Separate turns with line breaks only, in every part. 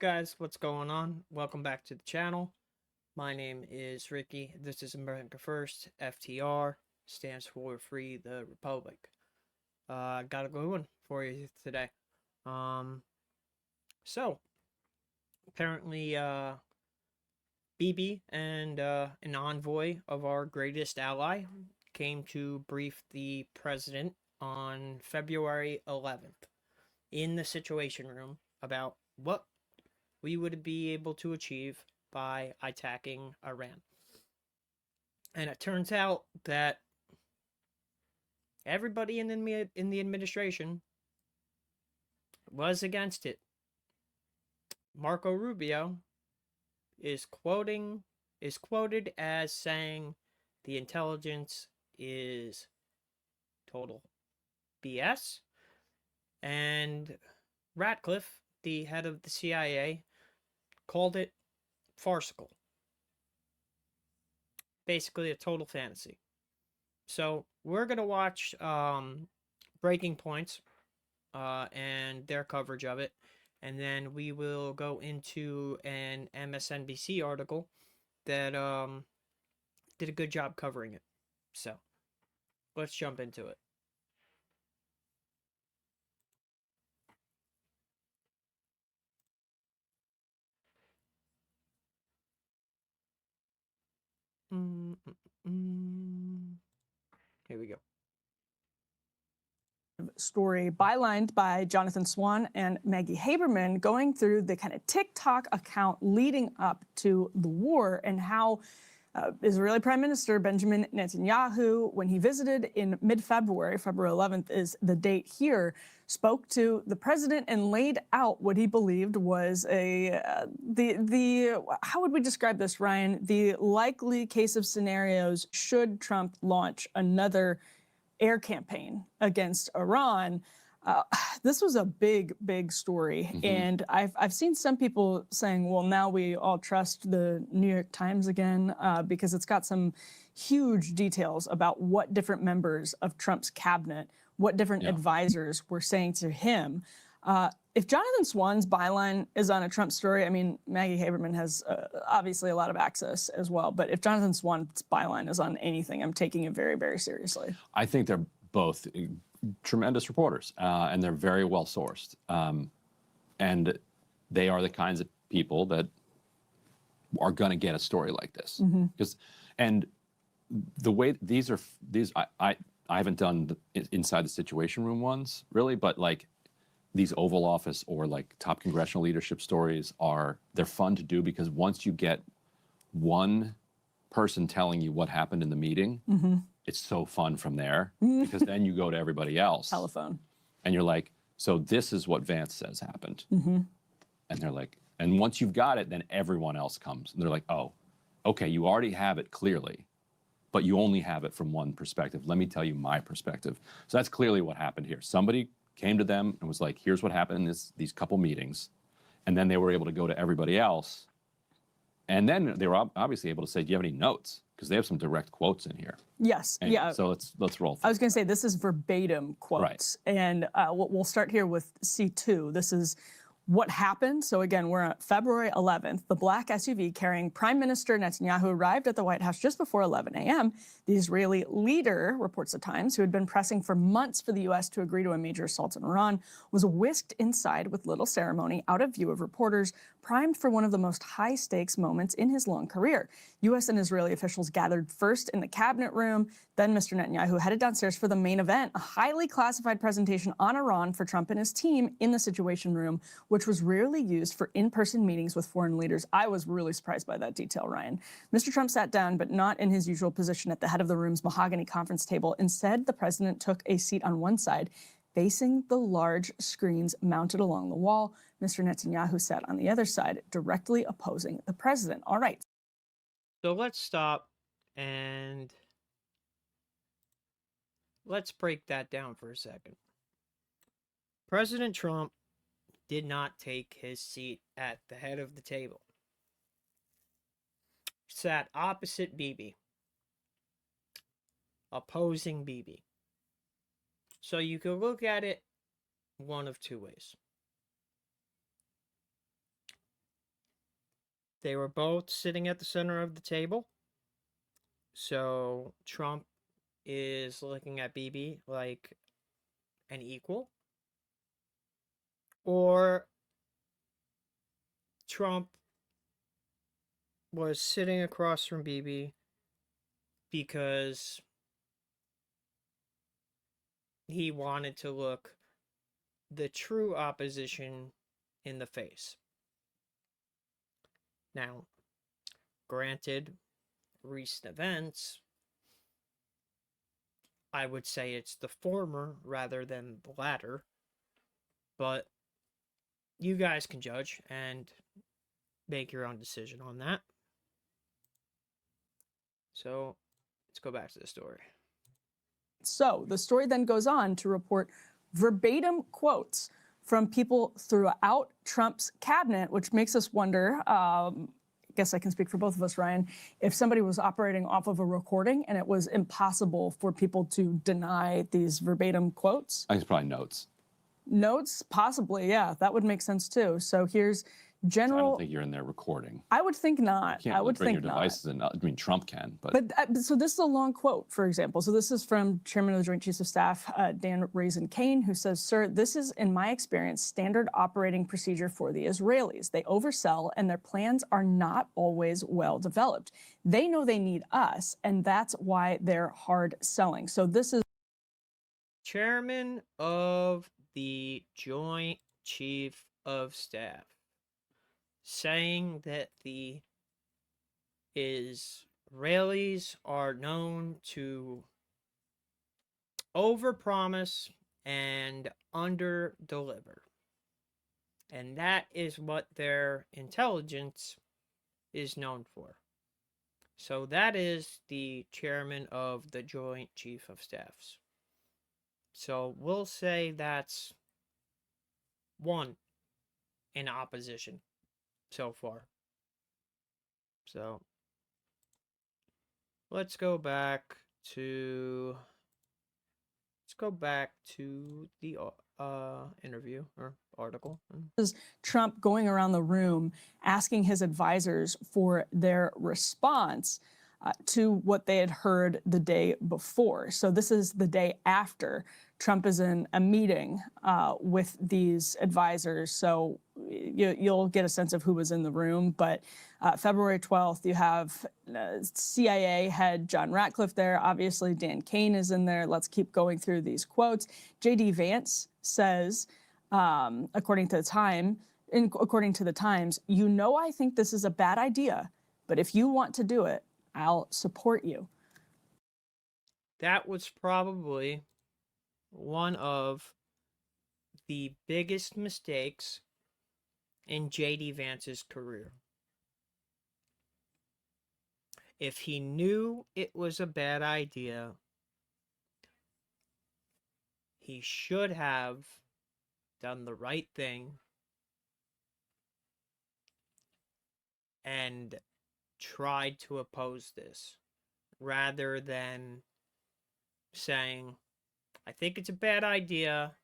Guys, what's going on? Welcome back to the channel. My name is Ricky. This is America First. FTR stands for Free the Republic. Got a good one for you today. So apparently, Bibi and an envoy of our greatest ally came to brief the president on February 11th in the Situation Room about what we would be able to achieve by attacking Iran. And it turns out that everybody in the administration was against it. Marco Rubio is quoted as saying the intelligence is total BS, and Ratcliff, the head of the CIA, called it farcical. Basically a total fantasy. So we're going to watch Breaking Points and their coverage of it. And then we will go into an MSNBC article that did a good job covering it. So let's jump into it. Here we go.
Story bylined by Jonathan Swan and Maggie Haberman, going through the kind of TikTok account leading up to the war and how Israeli Prime Minister Benjamin Netanyahu, when he visited in mid-February, February 11th is the date here, spoke to the president and laid out what he believed was how would we describe this, Ryan? The likely case of scenarios should Trump launch another air campaign against Iran. This was a big story. And I've seen some people saying, well, now we all trust the New York Times again, because it's got some huge details about what different members of Trump's cabinet, what different advisors were saying to him. If Jonathan Swan's byline is on a Trump story, I mean, Maggie Haberman has obviously a lot of access as well. But if Jonathan Swan's byline is on anything, I'm taking it very seriously.
I think they're both tremendous reporters, and they're very well sourced. And they are the kinds of people that are going to get a story like this. And the way I haven't done the inside the Situation Room ones really, but like these Oval Office or like top congressional leadership stories they're fun to do, because once you get one person telling you what happened in the meeting, it's so fun from there, because then you go to everybody else.
Telephone.
And you're like, so this is what Vance says happened. And they're like, and once you've got it, then everyone else comes. And they're like, oh, okay, you already have it clearly, but you only have it from one perspective. Let me tell you my perspective. So that's clearly what happened here. Somebody came to them and was like, here's what happened in these couple meetings. And then they were able to go to everybody else. And then they were obviously able to say, do you have any notes? Because they have some direct quotes in here.
Yes,
And
yeah.
So let's roll through.
I was going to say, this is verbatim quotes.
Right.
And we'll start here with C2. This is what happened. So again, we're on February 11th. The black SUV carrying Prime Minister Netanyahu arrived at the White House just before 11 a.m. The Israeli leader, reports the Times, who had been pressing for months for the U.S. to agree to a major assault on Iran, was whisked inside with little ceremony, out of view of reporters, primed for one of the most high-stakes moments in his long career. U.S. and Israeli officials gathered first in the cabinet room. Then Mr. Netanyahu headed downstairs for the main event, a highly classified presentation on Iran for Trump and his team in the Situation Room, which was rarely used for in-person meetings with foreign leaders. I was really surprised by that detail, Ryan. Mr. Trump sat down, but not in his usual position at the head of the room's mahogany conference table. Instead, the president took a seat on one side, facing the large screens mounted along the wall. Mr. Netanyahu sat on the other side, directly opposing the president. All right.
So let's stop and let's break that down for a second. President Trump did not take his seat at the head of the table. He sat opposite Bibi, opposing Bibi. So you can look at it one of two ways. They were both sitting at the center of the table. So Trump is looking at Bibi like an equal. Or Trump was sitting across from Bibi because he wanted to look the true opposition in the face. Now, granted, recent events, I would say it's the former rather than the latter, but you guys can judge and make your own decision on that. So, let's go back to the story.
So the story then goes on to report verbatim quotes from people throughout Trump's cabinet, which makes us wonder, I guess I can speak for both of us, Ryan, if somebody was operating off of a recording and it was impossible for people to deny these verbatim quotes.
I think it's probably notes.
Notes, possibly, yeah, that would make sense too. So here's
I
general.
don't think you're in there recording.
I would think not.
You can't
I would
bring
think
your
not.
devices in. I mean, Trump can, but
So this is a long quote, for example. So this is from Chairman of the Joint Chiefs of Staff, Dan Raisin-Kane, who says, "Sir, this is, in my experience, standard operating procedure for the Israelis. They oversell and their plans are not always well developed. They know they need us, and that's why they're hard selling." So this is
Chairman of the Joint Chief of Staff saying that the Israelis are known to overpromise and underdeliver. And that is what their intelligence is known for. So that is the chairman of the Joint Chief of Staffs. So we'll say that's one in opposition so far. So let's go back to the interview or article.
Trump going around the room asking his advisors for their response to what they had heard the day before. So this is the day after Trump is in a meeting with these advisors. So you'll get a sense of who was in the room. But February 12th, you have CIA head John Ratcliff there. Obviously, Dan Kane is in there. Let's keep going through these quotes. J.D. Vance says, according to the Times, "You know, I think this is a bad idea, but if you want to do it, I'll support you."
That was probably one of the biggest mistakes in J.D. Vance's career. If he knew it was a bad idea, he should have done the right thing and tried to oppose this rather than saying, "I think it's a bad idea,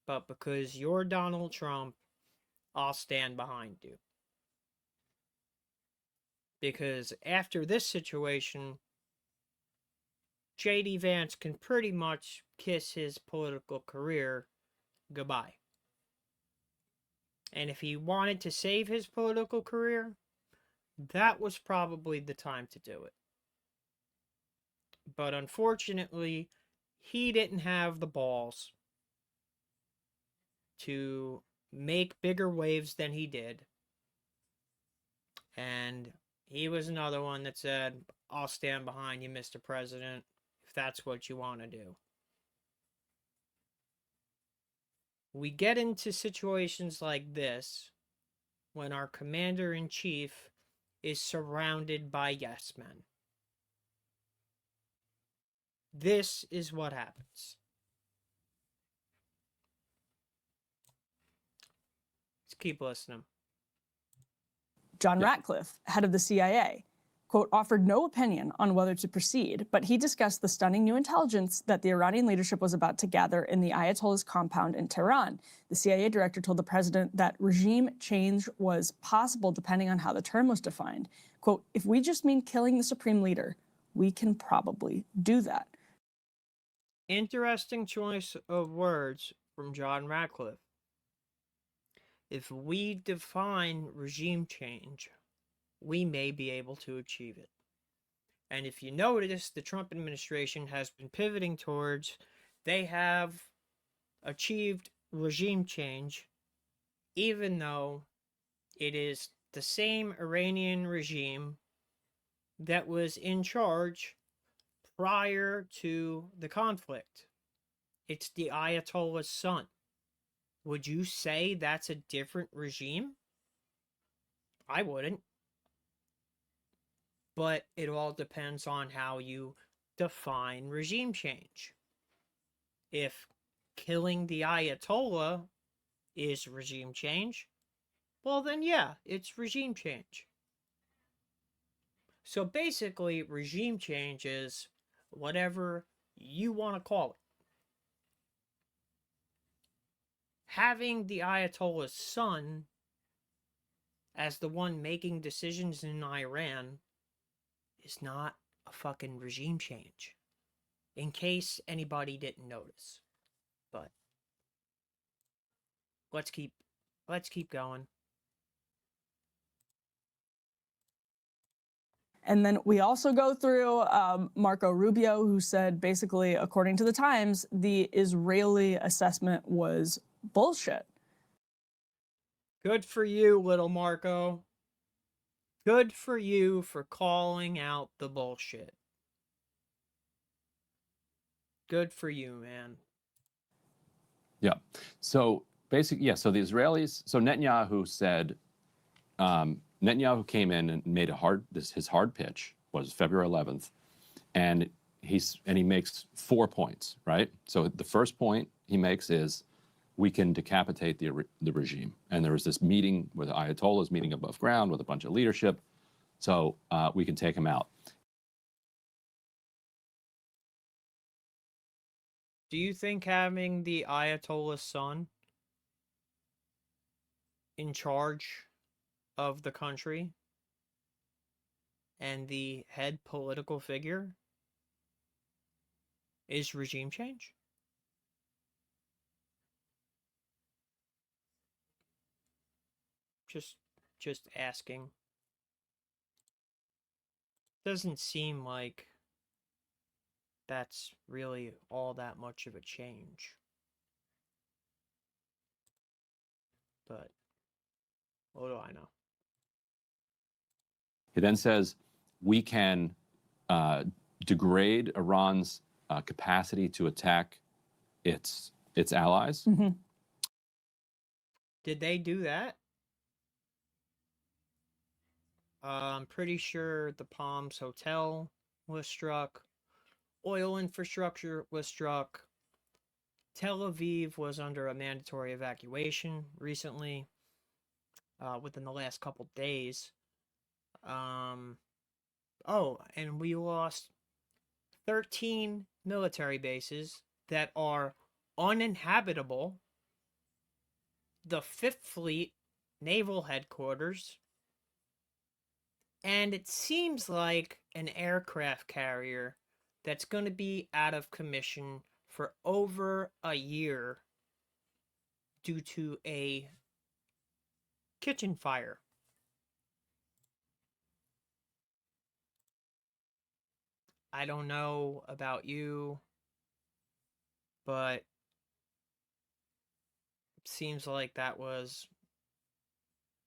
but because you're Donald Trump, I'll stand behind you." Because after this situation, J.D. Vance can pretty much kiss his political career goodbye. And if he wanted to save his political career, that was probably the time to do it. But unfortunately, he didn't have the balls to make bigger waves than he did. And he was another one that said, "I'll stand behind you, Mr. President, if that's what you want to do." We get into situations like this when our commander-in-chief is surrounded by yes men. This is what happens. Let's keep listening.
John Ratcliffe, head of the CIA. quote, offered no opinion on whether to proceed, but he discussed the stunning new intelligence that the Iranian leadership was about to gather in the Ayatollah's compound in Tehran. The CIA director told the president that regime change was possible depending on how the term was defined. Quote, if we just mean killing the supreme leader, we can probably do that.
Interesting choice of words from John Ratcliff. If we define regime change, we may be able to achieve it. And if you notice, the Trump administration has been pivoting towards, they have achieved regime change, even though it is the same Iranian regime that was in charge prior to the conflict. It's the Ayatollah's son. Would you say that's a different regime? I wouldn't. But it all depends on how you define regime change. If killing the Ayatollah is regime change, well then yeah, it's regime change. So basically, regime change is whatever you want to call it. Having the Ayatollah's son as the one making decisions in Iran is not a fucking regime change. In case anybody didn't notice. But let's keep going.
And then we also go through Marco Rubio, who said basically, according to the Times, the Israeli assessment was bullshit.
Good for you, little Marco. Good for you for calling out the bullshit. Good for you, man.
Yeah. So basically, yeah. So the Israelis. So Netanyahu said. Netanyahu came in and made his hard pitch was February 11th, and he makes 4 points, right? So the first point he makes is we can decapitate the regime, and there was this meeting where the Ayatollahs meeting above ground with a bunch of leadership, so we can take him out.
Do you think having the Ayatollah's son in charge of the country and the head political figure is regime change? Just asking. Doesn't seem like that's really all that much of a change. But what do I know?
He then says we can degrade Iran's capacity to attack its allies.
Mm-hmm.
Did they do that? I'm pretty sure the Palms Hotel was struck. Oil infrastructure was struck. Tel Aviv was under a mandatory evacuation recently, within the last couple days. And we lost 13 military bases that are uninhabitable. The 5th Fleet Naval Headquarters. And it seems like an aircraft carrier that's going to be out of commission for over a year due to a kitchen fire. I don't know about you, but it seems like that was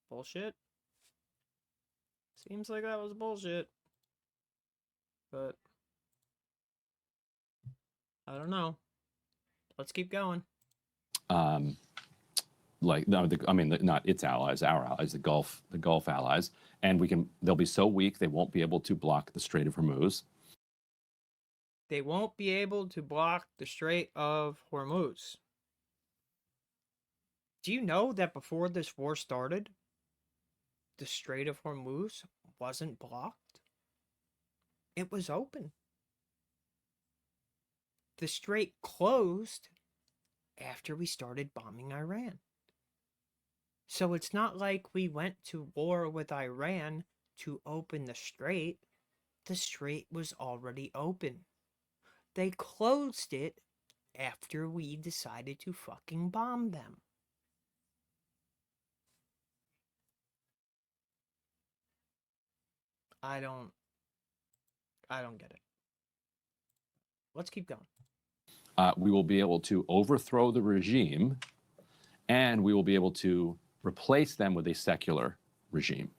bullshit. Seems like that was bullshit. But I don't know. Let's keep going.
Not its allies, our allies, the Gulf allies, and they'll be so weak they won't be able to block the Strait of Hormuz.
They won't be able to block the Strait of Hormuz. Do you know that before this war started, the Strait of Hormuz wasn't blocked? it was open. The strait closed after we started bombing Iran. So it's not like we went to war with Iran to open the strait. The strait was already open. They closed it after we decided to fucking bomb them. I don't get it. Let's keep going.
We will be able to overthrow the regime, and we will be able to replace them with a secular regime.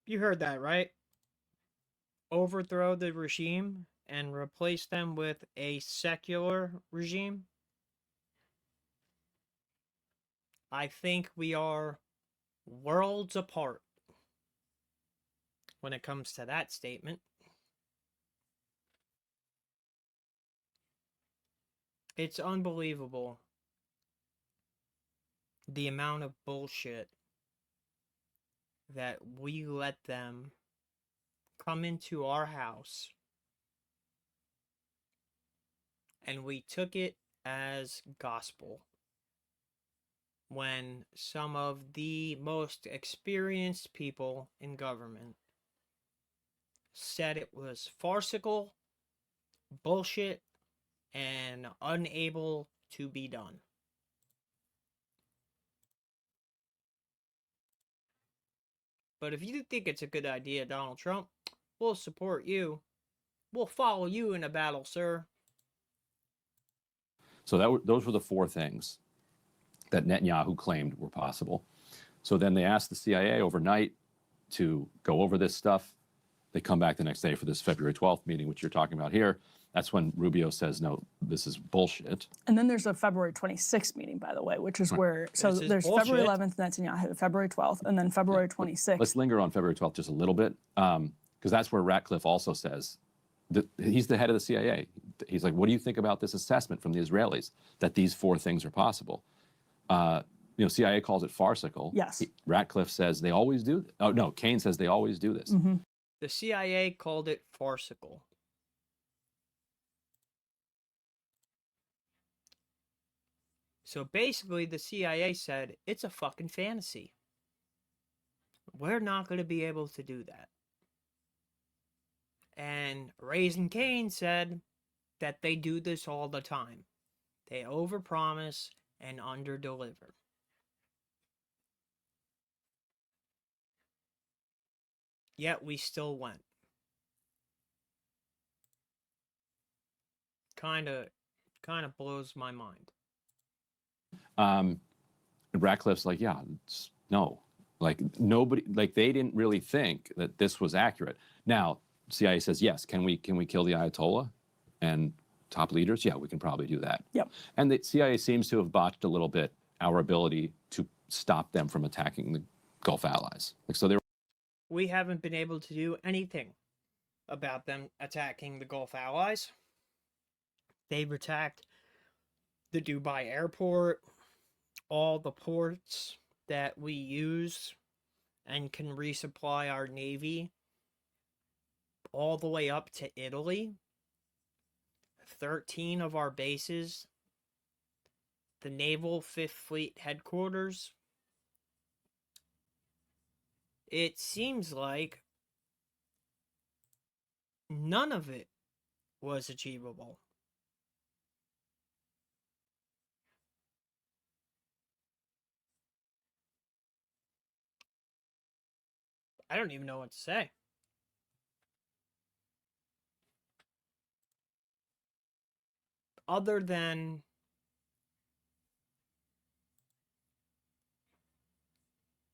You heard that, right? Overthrow the regime and replace them with a secular regime. I think we are worlds apart when it comes to that statement. It's unbelievable the amount of bullshit that we let them come into our house and we took it as gospel when some of the most experienced people in government said it was farcical, bullshit, and unable to be done. But if you think it's a good idea, Donald Trump, we'll support you. We'll follow you in a battle, sir.
So those were the four things that Netanyahu claimed were possible. So then they asked the CIA overnight to go over this stuff. They come back the next day for this February 12th meeting, which you're talking about here. That's when Rubio says, no, this is bullshit.
And then there's a February 26th meeting, by the way, which is where, so
This is
there's
bullshit.
February 11th, Netanyahu, February 12th, and then February 26th.
Let's linger on February 12th just a little bit, because that's where Ratcliff also says, that he's the head of the CIA. He's like, what do you think about this assessment from the Israelis that these four things are possible? CIA calls it farcical.
Yes.
Ratcliff says they always do. Oh, no, Kane says they always do this.
Mm-hmm.
The CIA called it farcical. So basically, the CIA said, it's a fucking fantasy. We're not going to be able to do that. And Raising Cane said that they do this all the time. They overpromise and underdeliver. Yet we still went. Kind of blows my mind.
Ratcliffe's like, yeah, no. Like, nobody, like, they didn't really think that this was accurate. Now, CIA says, yes, can we kill the Ayatollah and top leaders? Yeah, we can probably do that.
Yep.
And the CIA seems to have botched a little bit our ability to stop them from attacking the Gulf allies. Like, so
we haven't been able to do anything about them attacking the Gulf allies. They've attacked the Dubai airport, all the ports that we use and can resupply our Navy, all the way up to Italy. 13 of our bases, the Naval 5th Fleet headquarters. It seems like none of it was achievable. I don't even know what to say. Other than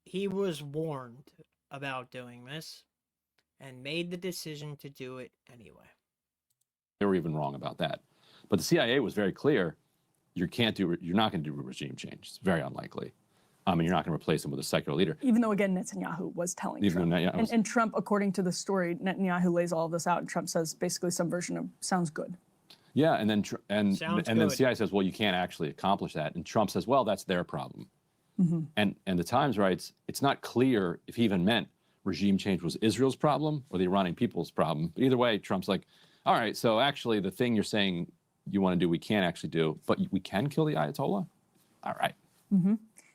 he was warned about doing this and made the decision to do it anyway.
They were even wrong about that. But the CIA was very clear, you're not going to do a regime change. It's very unlikely. And you're not going to replace him with a secular leader.
Even though, again, Netanyahu was telling Trump. And Trump, according to the story, Netanyahu lays all of this out, and Trump says basically some version of, sounds good.
Yeah, and then the CIA says, well, you can't actually accomplish that. And Trump says, well, that's their problem. Mm-hmm. And the Times writes, it's not clear if he even meant regime change was Israel's problem or the Iranian people's problem. But either way, Trump's like, all right, so actually the thing you're saying you want to do, we can't actually do, but we can kill the Ayatollah? All right.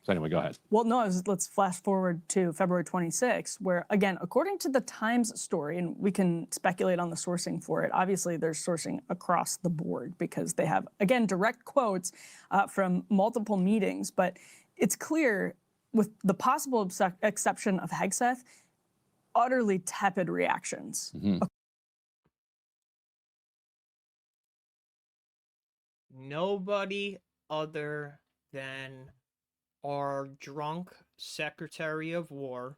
So anyway, go ahead.
Well, no, let's flash forward to February 26, where, again, according to the Times story, and we can speculate on the sourcing for it, obviously there's sourcing across the board because they have, again, direct quotes from multiple meetings, but it's clear, with the possible exception of Hegseth, utterly tepid reactions.
Nobody other than our drunk Secretary of War,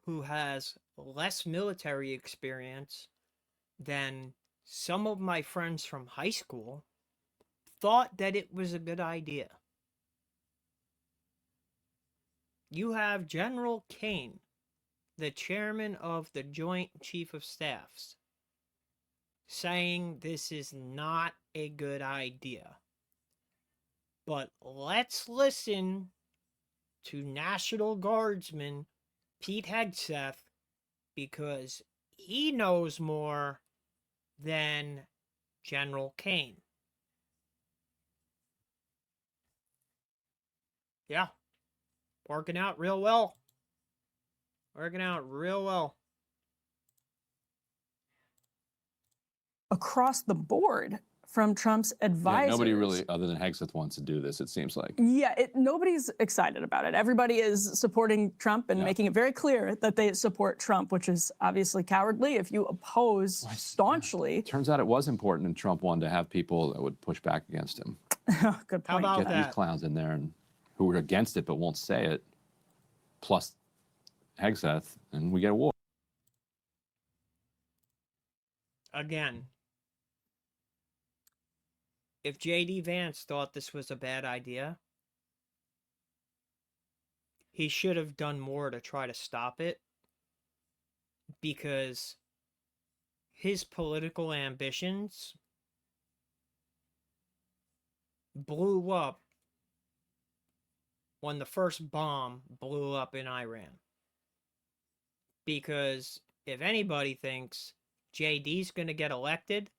who has less military experience than some of my friends from high school, thought that it was a good idea. You have General Kane, the chairman of the Joint Chief of Staffs, saying this is not a good idea. But let's listen to National Guardsman Pete Hegseth, because he knows more than General Kane. Yeah, working out real well. Working out real well.
Across the board from Trump's advisors.
Yeah, nobody really, other than Hegseth, wants to do this, it seems like.
Yeah, nobody's excited about it. Everybody is supporting Trump and making it very clear that they support Trump, which is obviously cowardly if you oppose staunchly.
Turns out it was important, and Trump wanted to have people that would push back against him.
Good point.
How about
Get
that?
these clowns in there and who are against it but won't say it, plus Hegseth, and we get a war.
Again, if J.D. Vance thought this was a bad idea, he should have done more to try to stop it, because his political ambitions blew up when the first bomb blew up in Iran. Because if anybody thinks JD's going to get elected,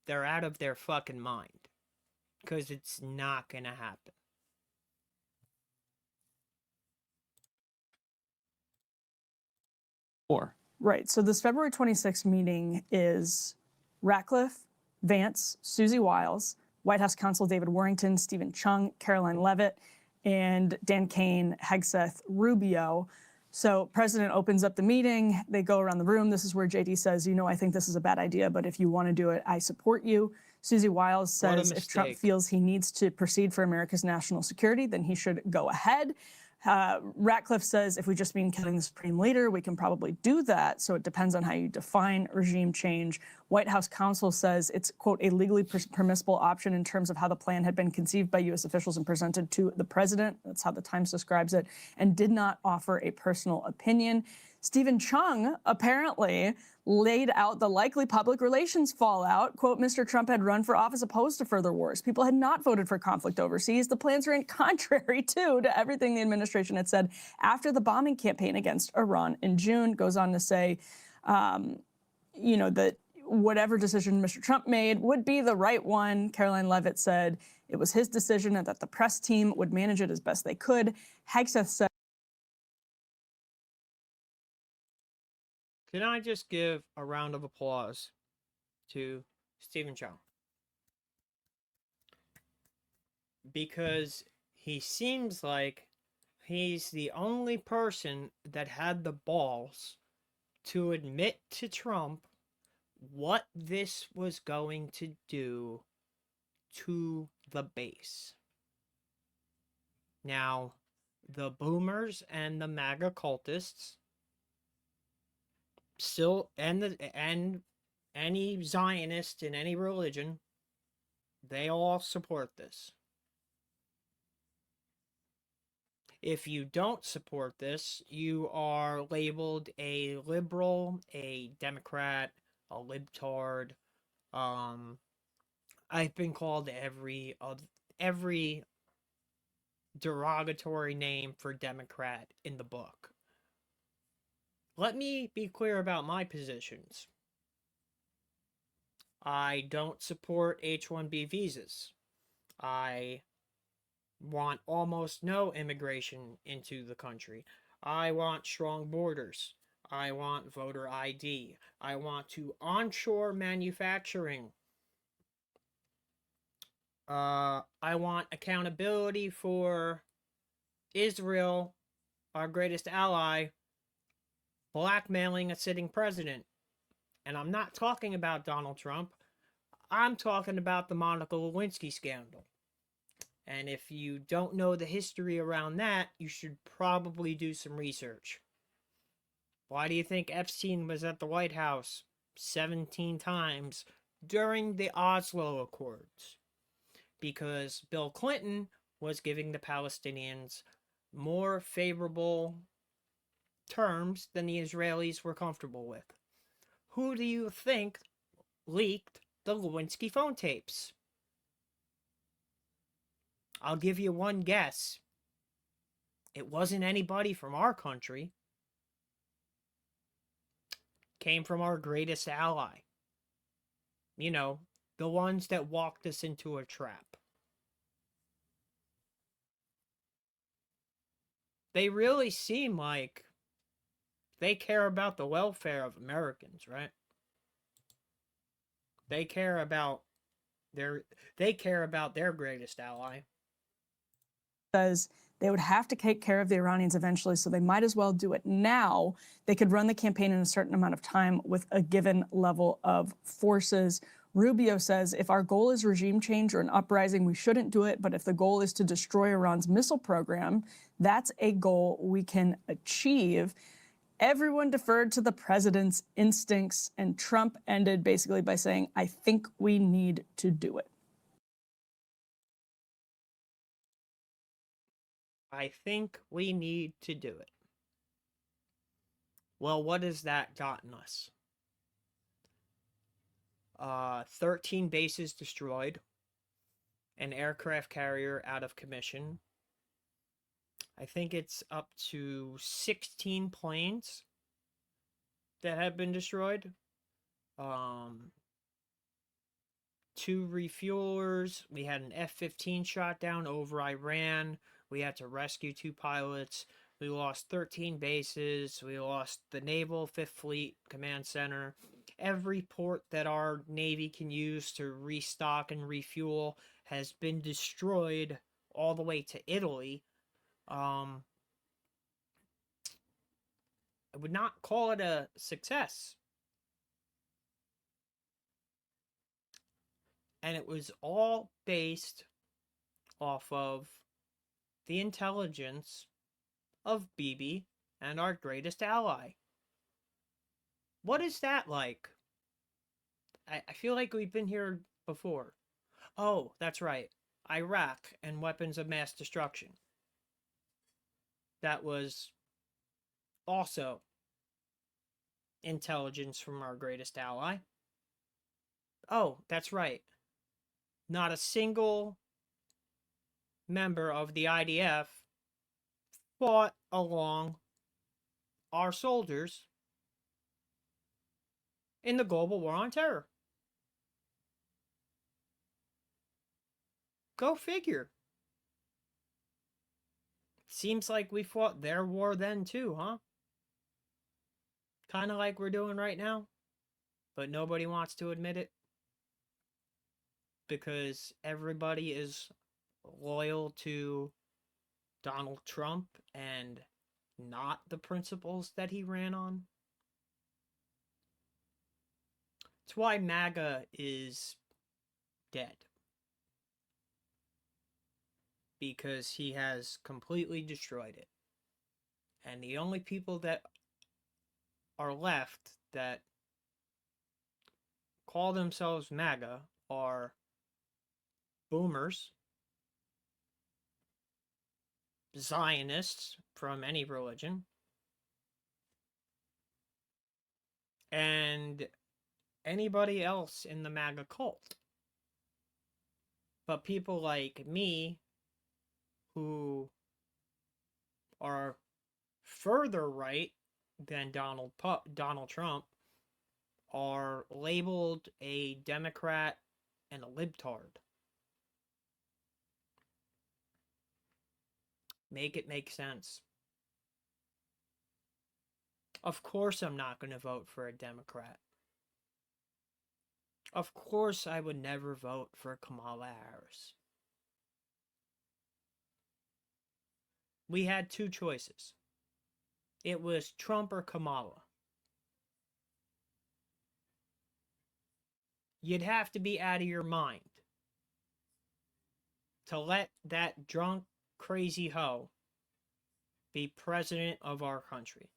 they're out of their fucking mind. Because it's not going to happen.
War.
Right. So this February 26th meeting is Ratcliff, Vance, Susie Wiles, White House counsel David Warrington, Stephen Chung, Caroline Leavitt, and Dan Kane, Hegseth, Rubio. So President opens up the meeting. They go around the room. This is where JD says, I think this is a bad idea, but if you want to do it, I support you. Susie Wiles says if Trump feels he needs to proceed for America's national security, then he should go ahead. Ratcliff says if we just mean killing the supreme leader, we can probably do that. So it depends on how you define regime change. White House counsel says it's, quote, a legally permissible option in terms of how the plan had been conceived by U.S. officials and presented to the president. That's how the Times describes it, and did not offer a personal opinion. Stephen Chung apparently laid out the likely public relations fallout. Quote, Mr. Trump had run for office opposed to further wars. People had not voted for conflict overseas. The plans ran contrary, to everything the administration had said after the bombing campaign against Iran in June. Goes on to say, that whatever decision Mr. Trump made would be the right one. Caroline Leavitt said it was his decision and that the press team would manage it as best they could. Hegseth said,
can I just give a round of applause to Stephen Chung? Because he seems like he's the only person that had the balls to admit to Trump what this was going to do to the base. Now, the boomers and the MAGA cultists still, and any Zionist in any religion, they all support this. If you don't support this, you are labeled a liberal, a Democrat, a libtard. I've been called every derogatory name for Democrat in the book. Let me be clear about my positions. I don't support H-1B visas. I want almost no immigration into the country. I want strong borders. I want voter ID. I want to onshore manufacturing. I want accountability for Israel, our greatest ally, blackmailing a sitting president. And I'm not talking about Donald Trump. I'm talking about the Monica Lewinsky scandal. And if you don't know the history around that, you should probably do some research. Why do you think Epstein was at the White House 17 times during the Oslo Accords? Because Bill Clinton was giving the Palestinians more favorable terms than the Israelis were comfortable with. Who do you think leaked the Lewinsky phone tapes? I'll give you one guess. It wasn't anybody from our country. Came from our greatest ally. You know, the ones that walked us into a trap. They really seem like they care about the welfare of Americans, right? They care about their greatest ally.
Says they would have to take care of the Iranians eventually, so they might as well do it now. They could run the campaign in a certain amount of time with a given level of forces. Rubio says if our goal is regime change or an uprising, we shouldn't do it. But if the goal is to destroy Iran's missile program, that's a goal we can achieve. Everyone deferred to the president's instincts, and Trump ended basically by saying, I think we need to do it.
I think we need to do it. Well, what has that gotten us? 13 bases destroyed, an aircraft carrier out of commission. I think it's up to 16 planes that have been destroyed. 2 refuelers. We had an F-15 shot down over Iran. We had to rescue 2 pilots. We lost 13 bases. We lost the Naval 5th Fleet Command Center. Every port that our Navy can use to restock and refuel has been destroyed all the way to Italy. I would not call it a success. And it was all based off of the intelligence of Bibi and our greatest ally. What is that like? I feel like we've been here before. Oh, that's right. Iraq and weapons of mass destruction. That was also intelligence from our greatest ally. Oh, that's right. Not a single member of the IDF fought along our soldiers in the global war on terror. Go figure. Seems like we fought their war then too, huh? Kind of like we're doing right now, but nobody wants to admit it because everybody is loyal to Donald Trump and not the principles that he ran on. It's why MAGA is dead. Because he has completely destroyed it. And the only people that are left that call themselves MAGA are boomers, Zionists from any religion, and anybody else in the MAGA cult. But people like me, who are further right than Donald Trump are labeled a Democrat and a libtard. Make it make sense. Of course I'm not going to vote for a Democrat. Of course I would never vote for Kamala Harris. We had two choices. It was Trump or Kamala. You'd have to be out of your mind to let that drunk, crazy hoe be president of our country.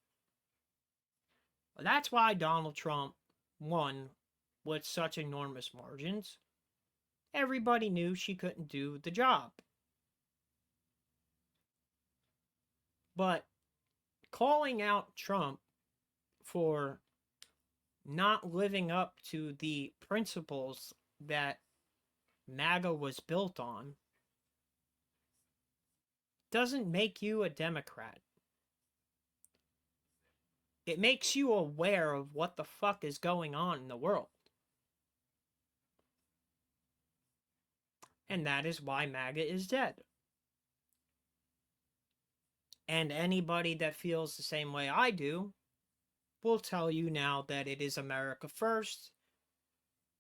That's why Donald Trump won with such enormous margins. Everybody knew she couldn't do the job. But calling out Trump for not living up to the principles that MAGA was built on doesn't make you a Democrat. It makes you aware of what the fuck is going on in the world. And that is why MAGA is dead. And anybody that feels the same way I do will tell you now that it is America first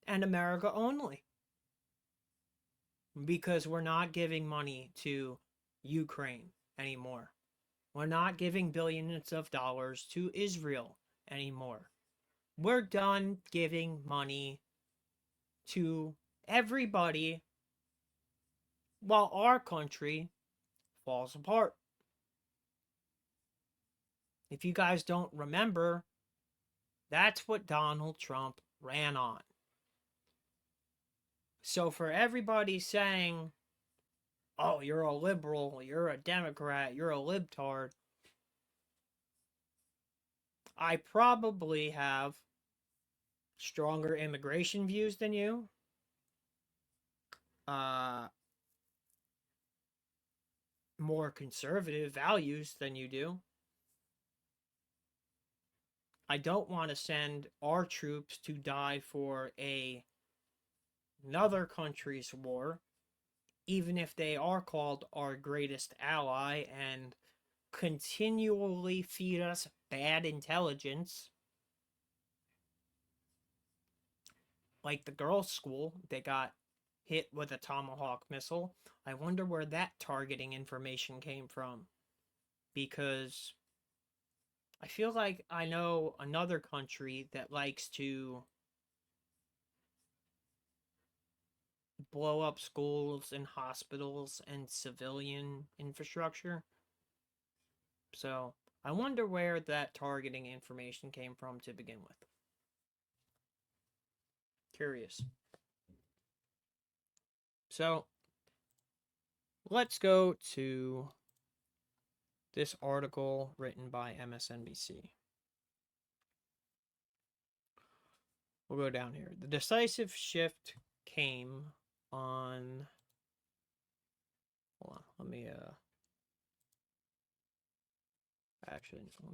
and America only. Because we're not giving money to Ukraine anymore. We're not giving billions of dollars to Israel anymore. We're done giving money to everybody while our country falls apart. If you guys don't remember, that's what Donald Trump ran on. So for everybody saying, oh, you're a liberal, you're a Democrat, you're a libtard, I probably have stronger immigration views than you. More conservative values than you do. I don't want to send our troops to die for another country's war, even if they are called our greatest ally and continually feed us bad intelligence. Like the girls' school, they got hit with a Tomahawk missile. I wonder where that targeting information came from. Because I feel like I know another country that likes to blow up schools and hospitals and civilian infrastructure. So I wonder where that targeting information came from to begin with. Curious. So let's go to this article written by MSNBC. We'll go down here. The decisive shift came on. Hold on. Let me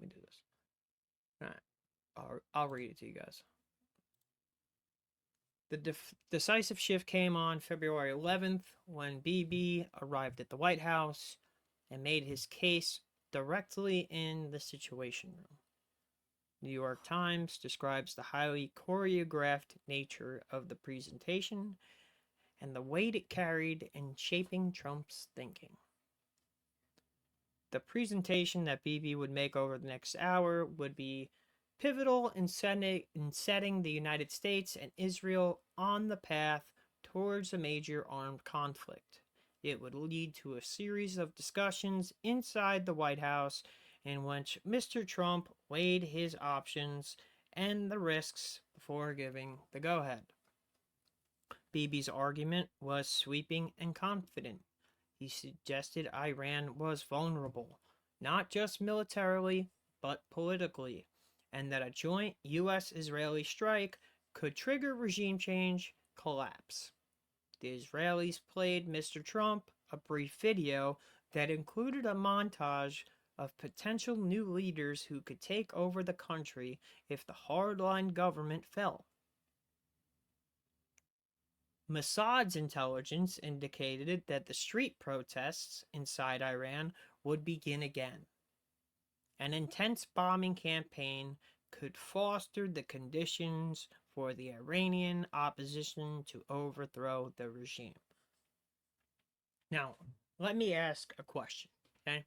do this. All right. I'll read it to you guys. The decisive shift came on February 11th when Bibi arrived at the White House and made his case directly in the Situation Room. New York Times describes the highly choreographed nature of the presentation and the weight it carried in shaping Trump's thinking. The presentation that Bibi would make over the next hour would be pivotal in setting the United States and Israel on the path towards a major armed conflict. It would lead to a series of discussions inside the White House in which Mr. Trump weighed his options and the risks before giving the go-ahead. Bibi's argument was sweeping and confident. He suggested Iran was vulnerable, not just militarily, but politically, and that a joint U.S.-Israeli strike could trigger regime change collapse. The Israelis played Mr. Trump a brief video that included a montage of potential new leaders who could take over the country if the hardline government fell. Mossad's intelligence indicated that the street protests inside Iran would begin again. An intense bombing campaign could foster the conditions for the Iranian opposition to overthrow the regime. Now, let me ask a question, okay?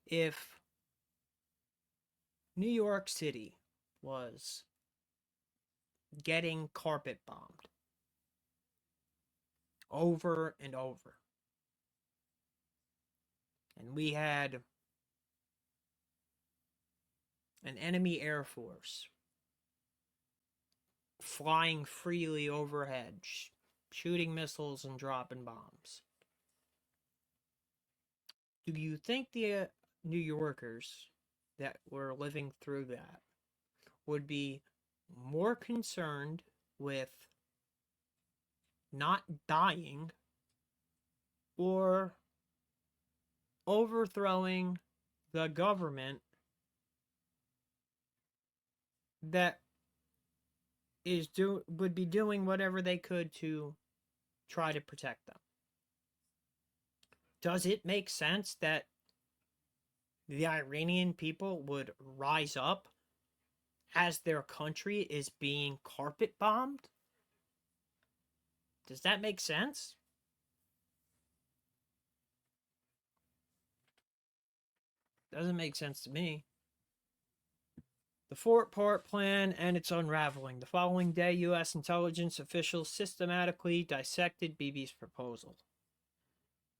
If New York City was getting carpet bombed over and over, and we had an enemy air force flying freely overhead, shooting missiles and dropping bombs, do you think the New Yorkers that were living through that would be more concerned with not dying or overthrowing the government that would be doing whatever they could to try to protect them? Does it make sense that the Iranian people would rise up as their country is being carpet bombed? Does that make sense? Doesn't make sense to me. The four-part plan and its unraveling. The following day, U.S. intelligence officials systematically dissected Bibi's proposal.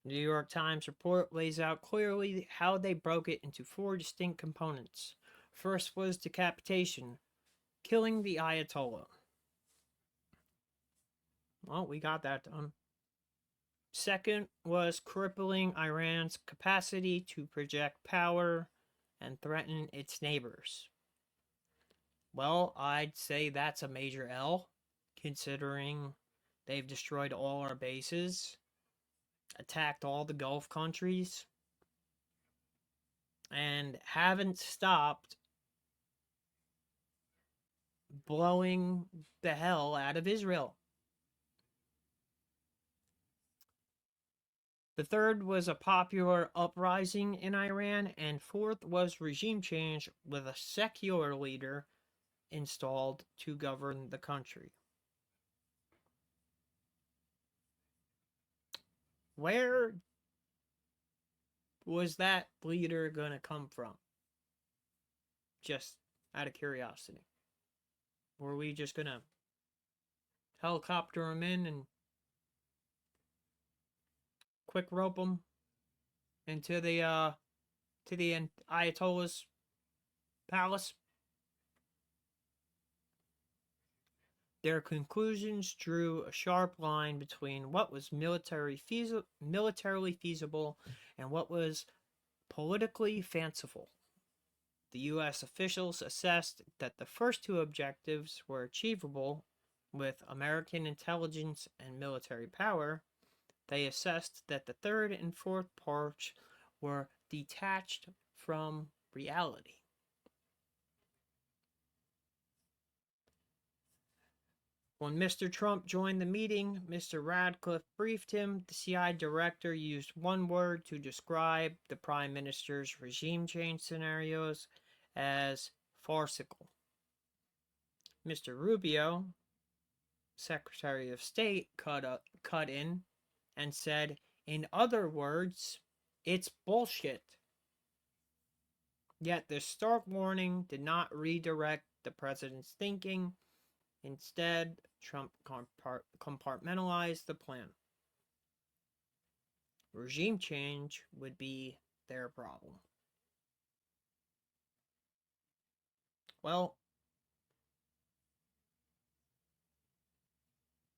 The New York Times report lays out clearly how they broke it into 4 distinct components. First was decapitation, killing the Ayatollah. Well, we got that done. Second was crippling Iran's capacity to project power and threaten its neighbors. Well, I'd say that's a major L, considering they've destroyed all our bases, attacked all the Gulf countries, and haven't stopped blowing the hell out of Israel. The third was a popular uprising in Iran, and fourth was regime change with a secular leader installed to govern the country. Where was that leader going to come from? Just out of curiosity. Were we just going to helicopter him in and quick rope him into the Ayatollah's palace? Their conclusions drew a sharp line between what was militarily feasible and what was politically fanciful. The U.S. officials assessed that the first 2 objectives were achievable with American intelligence and military power. They assessed that the third and fourth parts were detached from reality. When Mr. Trump joined the meeting, Mr. Ratcliff briefed him. The CIA director used one word to describe the Prime Minister's regime change scenarios as farcical. Mr. Rubio, Secretary of State, cut in and said, in other words, it's bullshit. Yet the stark warning did not redirect the president's thinking. Instead, Trump compartmentalized the plan. Regime change would be their problem. Well,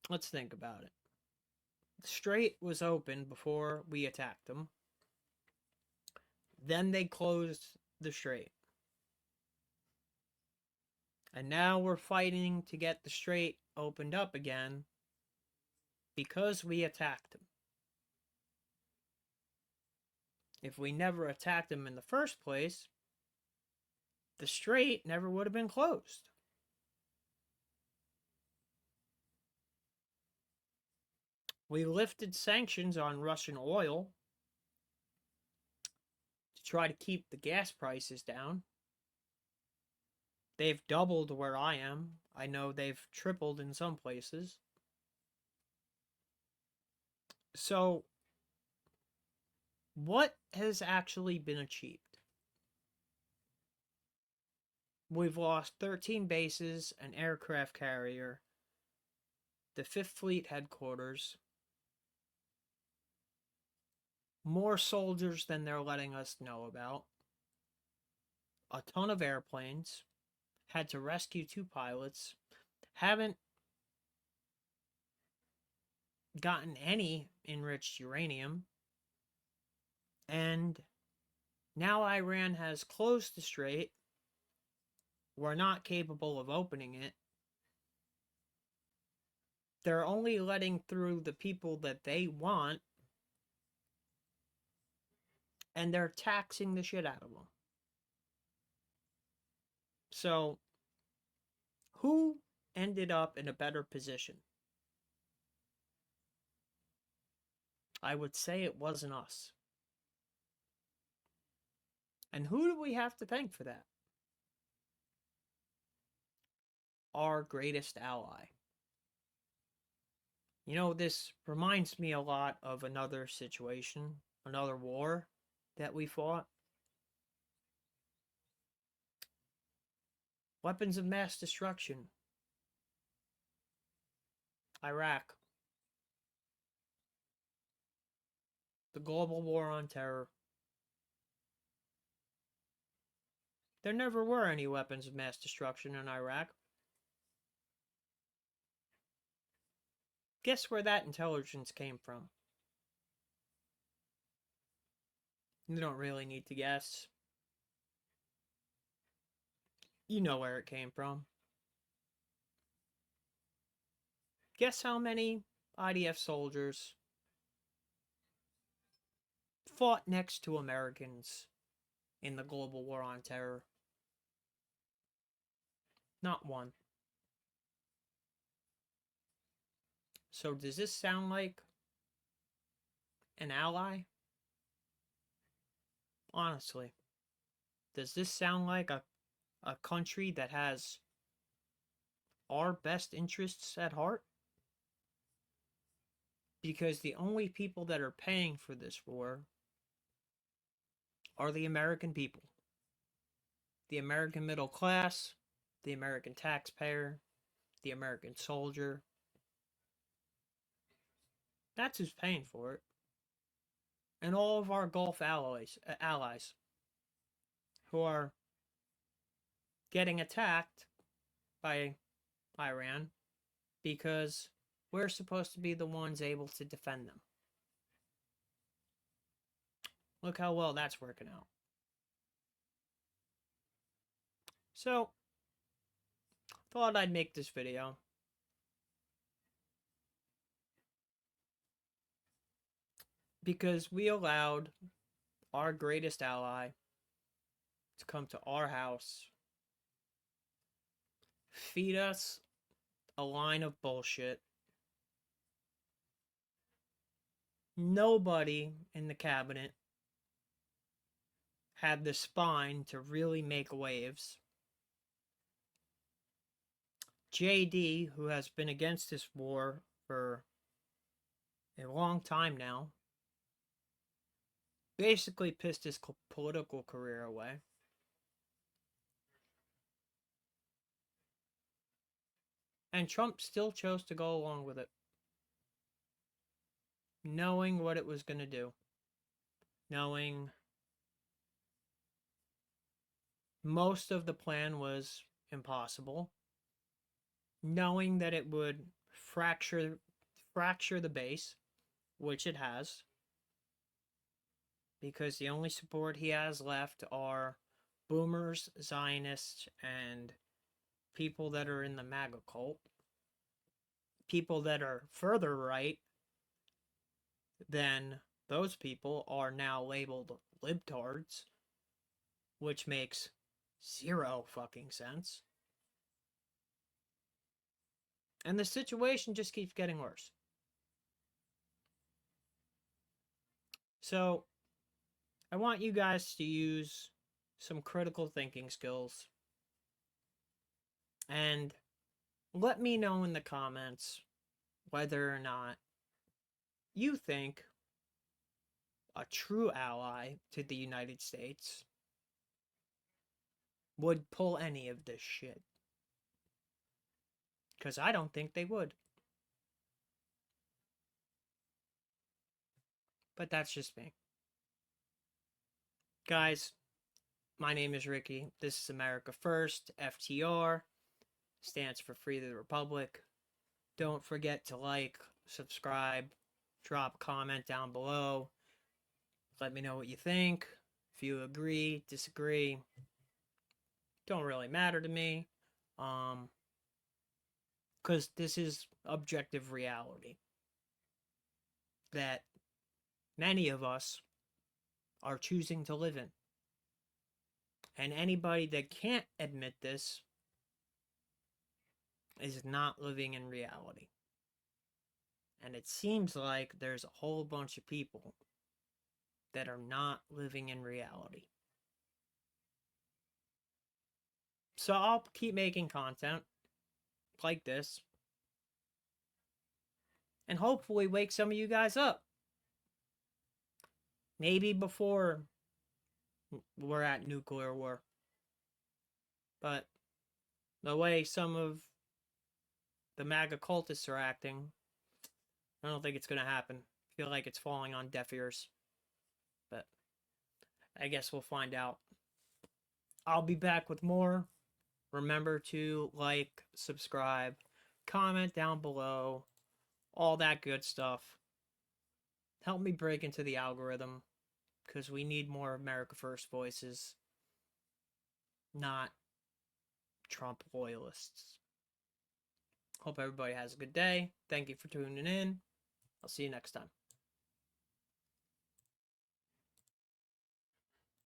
let's think about it. The strait was open before we attacked them. Then they closed the strait. And now we're fighting to get the strait opened up again because we attacked them. If we never attacked them in the first place, the strait never would have been closed. We lifted sanctions on Russian oil to try to keep the gas prices down. They've doubled where I am. I know they've tripled in some places. So, what has actually been achieved? We've lost 13 bases, an aircraft carrier, the 5th Fleet headquarters, more soldiers than they're letting us know about, a ton of airplanes, had to rescue 2 pilots, haven't gotten any enriched uranium, and now Iran has closed the strait. We're not capable of opening it. They're only letting through the people that they want, and they're taxing the shit out of them. So, who ended up in a better position? I would say it wasn't us. And who do we have to thank for that? Our greatest ally. You know, this reminds me a lot of another situation, another war that we fought. Weapons of mass destruction. Iraq. The global war on terror. There never were any weapons of mass destruction in Iraq. Guess where that intelligence came from? You don't really need to guess. You know where it came from. Guess how many IDF soldiers fought next to Americans in the global war on terror? Not one. So does this sound like an ally? Honestly, does this sound like a country that has our best interests at heart? Because the only people that are paying for this war are the American people. The American middle class, the American taxpayer, the American soldier. That's who's paying for it. And all of our Gulf allies who are getting attacked by Iran because we're supposed to be the ones able to defend them. Look how well that's working out. So, thought I'd make this video. Because we allowed our greatest ally to come to our house, feed us a line of bullshit. Nobody in the cabinet had the spine to really make waves. JD, who has been against this war for a long time now, basically pissed his political career away. And Trump still chose to go along with it, knowing what it was going to do, knowing most of the plan was impossible, knowing that it would fracture the base, which it has, because the only support he has left are boomers, Zionists, and people that are in the MAGA cult, people that are further right than those people are now labeled libtards, which makes zero fucking sense. And the situation just keeps getting worse. So, I want you guys to use some critical thinking skills and let me know in the comments whether or not you think a true ally to the United States would pull any of this shit. Because I don't think they would. But that's just me. Guys, my name is Ricky. This is America First. FTR stands for Free the Republic. Don't forget to like, subscribe, drop a comment down below. Let me know what you think. If you agree, disagree, don't really matter to me. Because this is objective reality that many of us are choosing to live in. And anybody that can't admit this is not living in reality. And it seems like there's a whole bunch of people that are not living in reality. So I'll keep making content like this and hopefully wake some of you guys up. Maybe before we're at nuclear war. But the way some of the MAGA cultists are acting, I don't think it's going to happen. I feel like it's falling on deaf ears. But I guess we'll find out. I'll be back with more. Remember to like, subscribe, comment down below, all that good stuff. Help me break into the algorithm, because we need more America First voices, not Trump loyalists. Hope everybody has a good day. Thank you for tuning in. I'll see you next time.